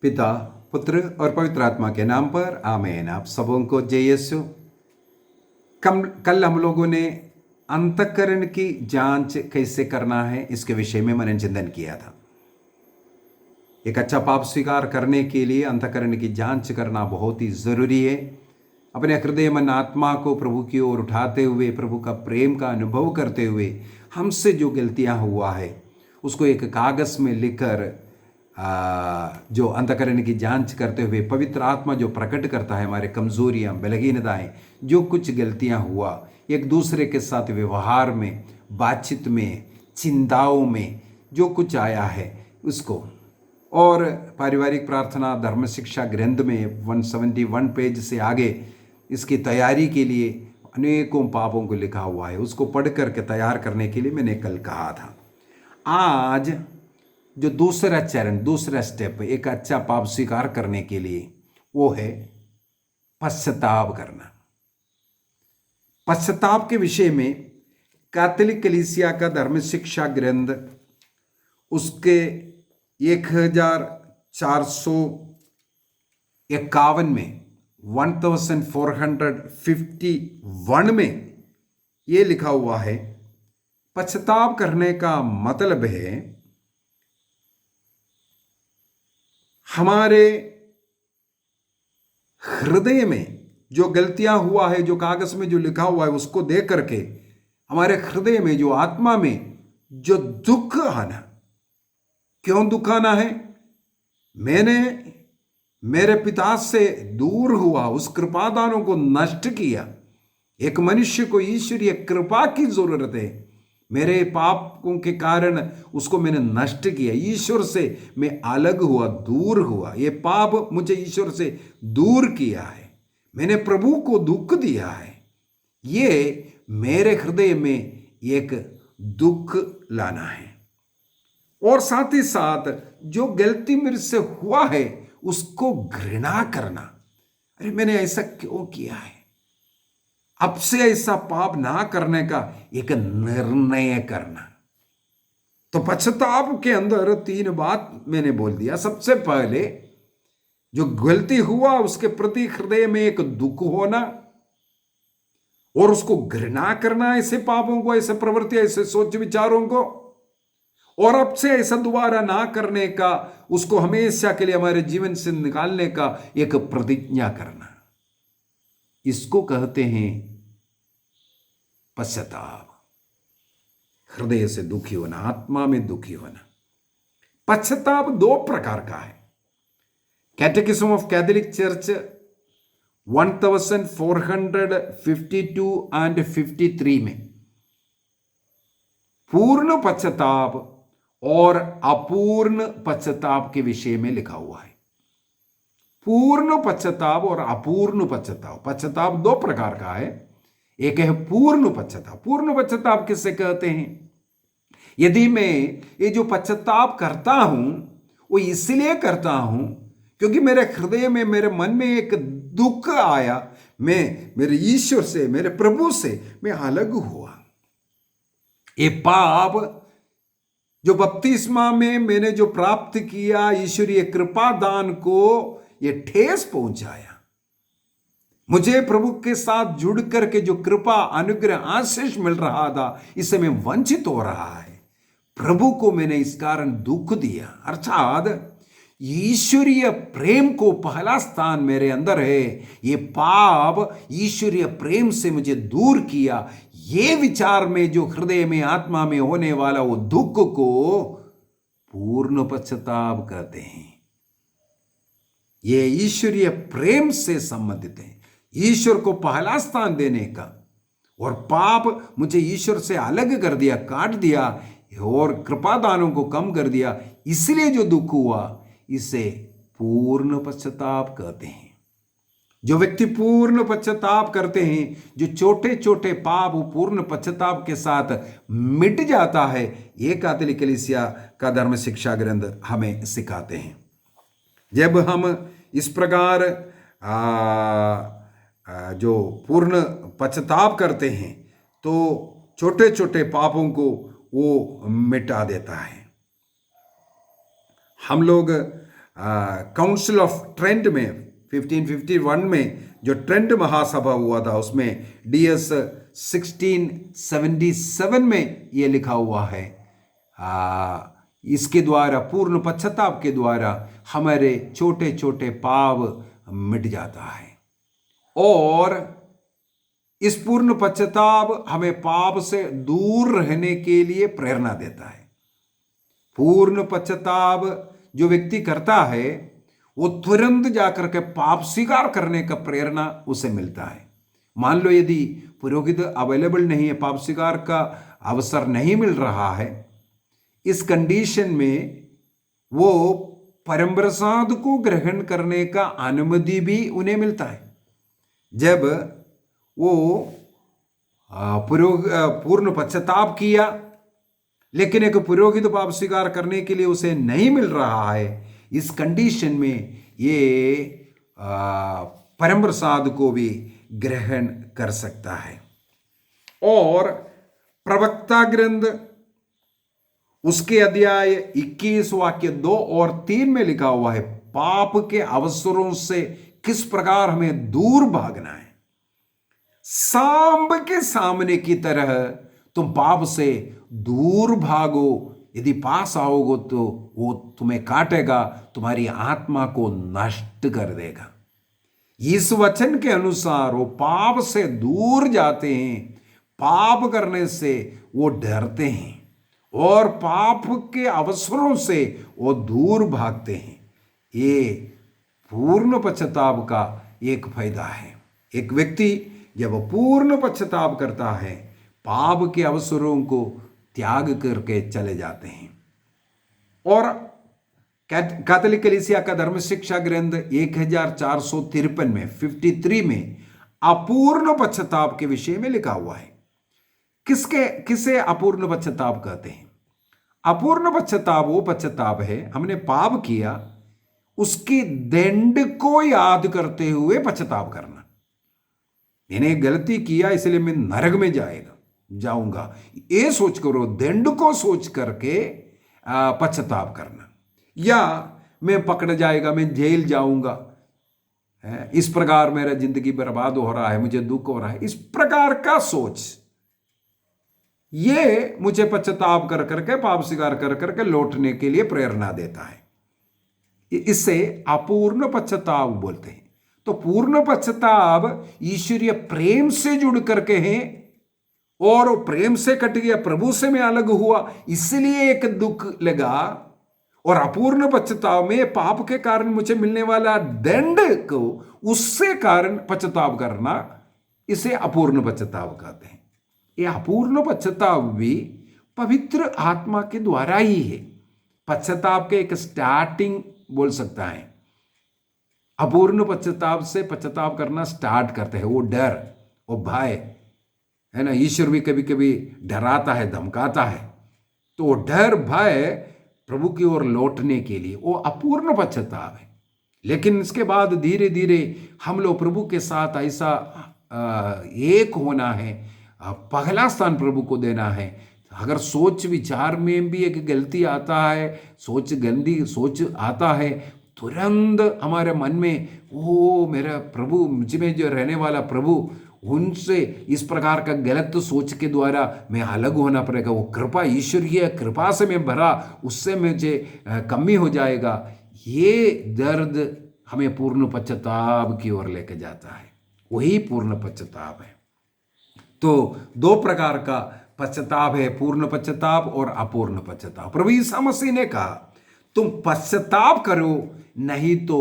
पिता, पुत्र और पवित्र आत्मा के नाम पर आमीन। आप सबों को जय यीशु। कल हम लोगों ने अंतःकरण की जांच कैसे करना है इसके विषय में मनन चिंतन किया था। एक अच्छा पाप स्वीकार करने के लिए अंतःकरण की जांच करना बहुत ही जरूरी है। अपने हृदय मन आत्मा को प्रभु की ओर उठाते हुए प्रभु का प्रेम का अनुभव करते हुए हमसे जो गलतियां हुआ है उसको एक कागज में लिखकर जो अंतःकरण की जांच करते हुए पवित्र आत्मा जो प्रकट करता है हमारे कमजोरियां, बलहीनताएं, जो कुछ गलतियां हुआ एक दूसरे के साथ व्यवहार में, बातचीत में, चिंताओं में जो कुछ आया है उसको, और पारिवारिक प्रार्थना धर्म शिक्षा ग्रंथ में 171 पेज से आगे इसकी तैयारी के लिए अनेकों पापों को लिखा हुआ है। उसको पढ़ करके तैयार करने के लिए मैंने कल कहा था। आज जो दूसरा चरण, दूसरा स्टेप एक अच्छा पाप स्वीकार करने के लिए वो है पश्चाताप करना। पश्चाताप के विषय में कैथोलिक कलीसिया का धर्म शिक्षा ग्रंथ उसके 1451 में 1451 में ये लिखा हुआ है, पश्चाताप करने का मतलब है हमारे हृदय में जो गलतियां हुआ है, जो कागज में जो लिखा हुआ है उसको देख करके हमारे हृदय में जो आत्मा में जो दुख आना। क्यों दुख आना है? मैंने मेरे पिता से दूर हुआ, उस कृपादानों को नष्ट किया। एक मनुष्य को ईश्वरीय कृपा की जरूरत है। मेरे पापों के कारण उसको मैंने नष्ट किया, ईश्वर से मैं अलग हुआ, दूर हुआ। ये पाप मुझे ईश्वर से दूर किया है, मैंने प्रभु को दुख दिया है। ये मेरे हृदय में एक दुख लाना है। और साथ ही साथ जो गलती मेरे से हुआ है उसको घृणा करना। अरे मैंने ऐसा क्यों किया है, अब से ऐसा पाप ना करने का एक निर्णय करना। तो पश्चाताप के अंदर 3 बात मैंने बोल दिया। सबसे पहले जो गलती हुआ उसके प्रति हृदय में एक दुख होना और उसको घृणा करना, ऐसे पापों को, ऐसे प्रवृत्ति, ऐसे सोच विचारों को, और अब से ऐसा दोबारा ना करने का, उसको हमेशा के लिए हमारे जीवन से निकालने का एक प्रतिज्ञा करना। इसको कहते हैं पश्चाताप। हृदय से दुखी होना, आत्मा में दुखी होना। पश्चाताप 2 प्रकार का है। कैटेकिज्म ऑफ कैथोलिक चर्च 1452 एंड 53 में पूर्ण पश्चाताप और अपूर्ण पश्चाताप के विषय में लिखा हुआ है। पूर्ण पश्चाताप और अपूर्ण पश्चाताप। पश्चाताप 2 प्रकार का है। एक है पूर्ण पश्चाताप। पूर्ण पश्चाताप किसे कहते हैं? यदि मैं ये जो पश्चाताप करता हूं वो इसलिए करता हूं क्योंकि मेरे हृदय में, मेरे मन में एक दुख आया, मैं मेरे ईश्वर से, मेरे प्रभु से मैं अलग हुआ। ये पाप जो बपतिस्मा में मैंने जो प्राप्त किया, ईश्वरीय कृपा दान को ये ठेस पहुंचाया। मुझे प्रभु के साथ जुड़ करके जो कृपा, अनुग्रह, आशीष मिल रहा था, इससे मैं वंचित हो रहा है। प्रभु को मैंने इस कारण दुख दिया। अर्थात ईश्वरीय प्रेम को पहला स्थान मेरे अंदर है। ये पाप ईश्वरीय प्रेम से मुझे दूर किया। ये विचार में जो हृदय में, आत्मा में होने वाला वो दुख को पूर्ण पश्चाताप कहते हैं। ये ईश्वरीय प्रेम से संबंधित है, ईश्वर को पहला स्थान देने का। और पाप मुझे ईश्वर से अलग कर दिया, काट दिया और कृपादानों को कम कर दिया, इसलिए जो दुख हुआ इसे पूर्ण पश्चाताप कहते हैं। जो व्यक्ति पूर्ण पश्चाताप करते हैं, जो छोटे छोटे पाप पूर्ण पश्चाताप के साथ मिट जाता है, ये कैथोलिक कलीसिया का धर्म शिक्षा ग्रंथ हमें सिखाते हैं। जब हम इस प्रकार जो पूर्ण पश्चाताप करते हैं तो छोटे छोटे पापों को वो मिटा देता है। हम लोग काउंसिल ऑफ ट्रेंट में 1551 में जो ट्रेंट महासभा हुआ था उसमें DS 1677 में ये लिखा हुआ है, इसके द्वारा, पूर्ण पश्चाताप के द्वारा हमारे छोटे छोटे पाप मिट जाता है। और इस पूर्ण पश्चाताप हमें पाप से दूर रहने के लिए प्रेरणा देता है। पूर्ण पश्चाताप जो व्यक्ति करता है वो तुरंत जाकर के पाप स्वीकार करने का प्रेरणा उसे मिलता है। मान लो यदि पुरोहित अवेलेबल नहीं है, पाप स्वीकार का अवसर नहीं मिल रहा है, इस कंडीशन में वो परम प्रसाद को ग्रहण करने का अनुमति भी उन्हें मिलता है। जब वो पूर्ण पश्चाताप किया लेकिन एक पुरोहित पाप स्वीकार करने के लिए उसे नहीं मिल रहा है, इस कंडीशन में ये परम प्रसाद को भी ग्रहण कर सकता है। और प्रवक्ता ग्रंथ उसके अध्याय 21 वाक्य 2 और 3 में लिखा हुआ है, पाप के अवसरों से किस प्रकार हमें दूर भागना है। सांब के सामने की तरह तुम पाप से दूर भागो, यदि पास आओगे तो वो तुम्हें काटेगा, तुम्हारी आत्मा को नष्ट कर देगा। इस वचन के अनुसार वो पाप से दूर जाते हैं, पाप करने से वो डरते हैं और पाप के अवसरों से वो दूर भागते हैं। ये पूर्ण पश्चाताप का एक फायदा है। एक व्यक्ति जब पूर्ण पश्चाताप करता है, पाप के अवसरों को त्याग करके चले जाते हैं। और कैथोलिक कलीसिया का धर्म शिक्षा ग्रंथ 1453 में 53 में अपूर्ण पश्चाताप के विषय में लिखा हुआ है। किसे अपूर्ण पश्चाताप कहते हैं? अपूर्ण पश्चाताप वो पश्चाताप है, हमने पाप किया, उसके दंड को याद करते हुए पश्चाताप करना। मैंने गलती किया इसलिए मैं नरक में जाऊंगा, ये सोच करो, दंड को सोच करके पश्चाताप करना। या मैं पकड़ जाएगा, मैं जेल जाऊंगा, इस प्रकार मेरा जिंदगी बर्बाद हो रहा है, मुझे दुख हो रहा है, इस प्रकार का सोच ये मुझे पश्चाताप कर करके, पाप स्वीकार कर करके लौटने के लिए प्रेरणा देता है। इससे अपूर्ण पश्चाताप बोलते हैं। तो पूर्ण पश्चाताप ईश्वरीय प्रेम से जुड़ करके हैं और प्रेम से कट गया, प्रभु से मैं अलग हुआ इसलिए एक दुख लगा। और अपूर्ण पश्चाताप में पाप के कारण मुझे मिलने वाला दंड को उससे कारण पश्चाताप करना, इसे अपूर्ण पश्चाताप कहते हैं। यह अपूर्ण पश्चाताप भी पवित्र आत्मा के द्वारा ही है। पश्चाताप के एक स्टार्टिंग बोल सकता है। अपूर्ण पश्चाताप से पश्चाताप करना स्टार्ट करते हैं। वो डर, वो भय है ना, ईश्वर भी कभी कभी डराता है, धमकाता है, तो वो डर भय प्रभु की ओर लौटने के लिए वो अपूर्ण पश्चाताप है। लेकिन इसके बाद धीरे धीरे हम लोग प्रभु के साथ ऐसा एक होना है, पहला स्थान प्रभु को देना है। अगर सोच विचार में भी एक गलती आता है, गंदी सोच आता है, तुरंत हमारे मन में वो मेरा प्रभु, मुझ में जो रहने वाला प्रभु, उनसे इस प्रकार का गलत सोच के द्वारा मैं अलग होना पड़ेगा। वो कृपा, ईश्वरीय कृपा से मैं भरा, उससे मुझे कमी हो जाएगा। ये दर्द हमें पूर्ण पश्चाताप की ओर लेके जाता है, वही पूर्ण पश्चाताप है। तो दो प्रकार का पश्चाताप है, पूर्ण पश्चाताप और अपूर्ण पश्चाताप। प्रभु यीशु मसीह ने कहा तुम पश्चाताप करो, नहीं तो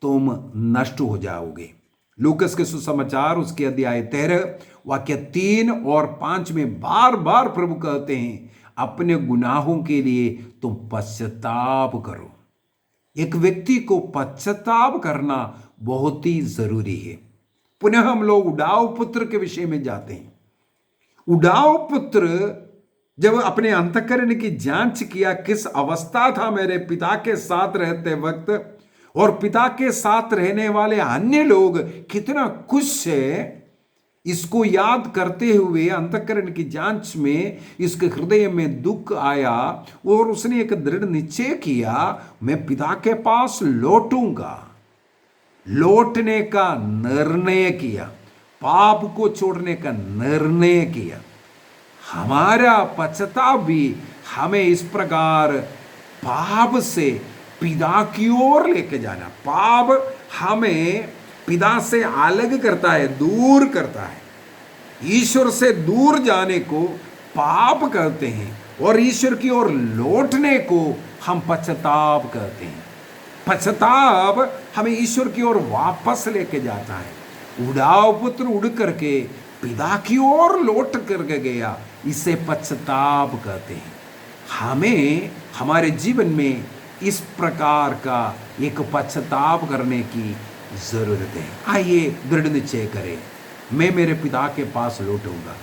तुम नष्ट हो जाओगे। लूकस के सुसमाचार उसके अध्याय 13 वाक्य 3 और 5 में बार बार प्रभु कहते हैं अपने गुनाहों के लिए तुम पश्चाताप करो। एक व्यक्ति को पश्चाताप करना बहुत ही जरूरी है। पुनः हम लोग उडाव पुत्र के विषय में जाते हैं। उडाव पुत्र जब अपने अंतःकरण की जांच किया, किस अवस्था था मेरे पिता के साथ रहते वक्त, और पिता के साथ रहने वाले अन्य लोग कितना खुश है, इसको याद करते हुए अंतःकरण की जांच में इसके हृदय में दुख आया और उसने एक दृढ़ निश्चय किया, मैं पिता के पास लौटूंगा। लौटने का निर्णय किया, पाप को छोड़ने का निर्णय किया। हमारा पश्चाताप भी हमें इस प्रकार पाप से पिता की ओर लेके जाना। पाप हमें पिता से अलग करता है, दूर करता है। ईश्वर से दूर जाने को पाप कहते हैं और ईश्वर की ओर लौटने को हम पश्चाताप कहते हैं। पश्चाताप हमें ईश्वर की ओर वापस लेके जाता है। उड़ाव पुत्र उड़ करके पिता की ओर लौट करके गया, इसे पश्चाताप कहते हैं। हमें हमारे जीवन में इस प्रकार का एक पश्चाताप करने की जरूरत है। आइए दृढ़ निश्चय करें, मैं मेरे पिता के पास लौटूंगा।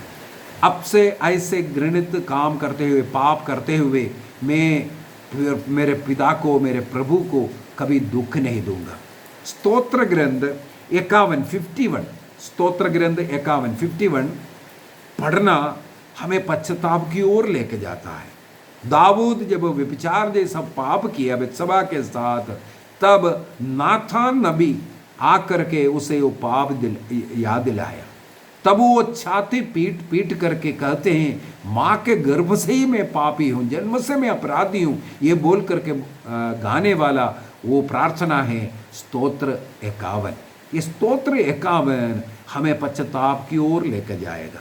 अब से ऐसे घृणित काम करते हुए, पाप करते हुए मैं मेरे पिता को, मेरे प्रभु को कभी दुख नहीं दूंगा। स्तोत्र ग्रंथ 51 स्तोत्र ग्रंथ 51 पढ़ना हमें पश्चाताप की ओर लेके जाता है। दाऊद जब व्यभिचार जैसा पाप किया बत्शबा के साथ, तब नाथान नबी आकर के उसे वो पाप याद दिलाया। तब वो छाती पीट पीट करके कहते हैं, माँ के गर्भ से ही मैं पापी हूँ, जन्म से मैं अपराधी हूँ। ये बोल करके गाने वाला वो प्रार्थना है स्तोत्र 51। ये स्तोत्र 51 हमें पश्चाताप की ओर लेकर जाएगा।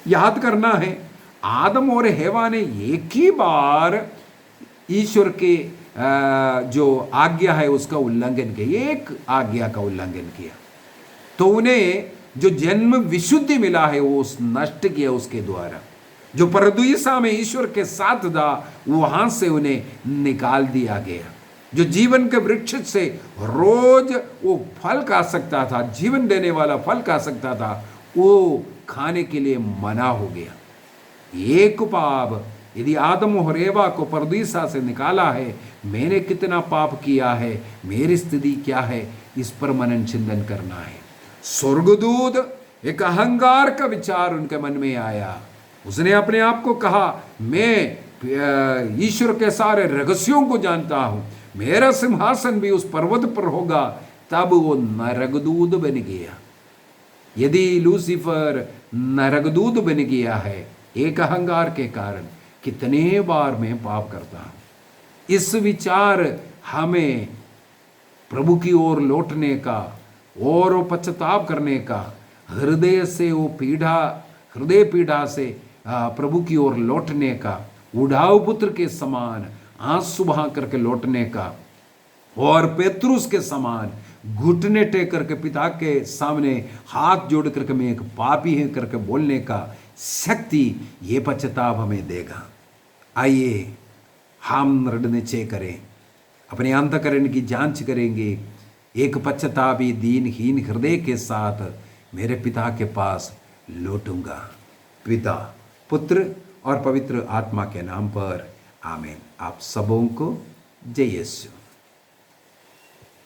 याद करना है, आदम और हेवा ने एक ही बार ईश्वर के जो आज्ञा है उसका उल्लंघन किया, एक आज्ञा का उल्लंघन किया, तो उन्हें जो जन्म विशुद्धि मिला है वो नष्ट किया उसके द्वारा। जो परदुईसा में ईश्वर के साथ था वहां से उन्हें निकाल दिया गया। जो जीवन के वृक्ष से रोज वो फल खा सकता था, जीवन देने वाला फल खा सकता था, वो खाने के लिए मना हो गया। एक पाप यदि आदम और एवा को परदीसा से निकाला है, मैंने कितना पाप किया है, मेरी स्थिति क्या है, इस पर मनन चिंतन करना है। स्वर्गदूत एक अहंकार का विचार उनके मन में आया। उसने अपने आप को कहा, मैं ईश्वर के सारे रहस्यों को जानता हूं, मेरा सिंहासन भी उस पर्वत पर होगा। तब वो नरकदूत बन गया। यदि लूसीफर नरकदूत बन गया है एक अहंकार के कारण, कितने बार मैं पाप करता हूं। इस विचार हमें प्रभु की ओर लौटने का और पश्चाताप करने का, हृदय से वो हृदय पीड़ा से प्रभु की ओर लौटने का, उड़ाऊ पुत्र के समान आंसू बहा करके लौटने का, और पेतरुस के समान घुटने टेक करके पिता के सामने हाथ जोड़ करके मैं एक पापी है करके बोलने का शक्ति ये पश्चाताप हमें देगा। आइए हम दृढ़ निश्चय करें, अपने अंतःकरण की जांच करेंगे। एक पश्चातापी दीनहीन हृदय के साथ मेरे पिता के पास लौटूंगा। पिता, पुत्र और पवित्र आत्मा के नाम पर आमीन। आप सबों को जय यीशु।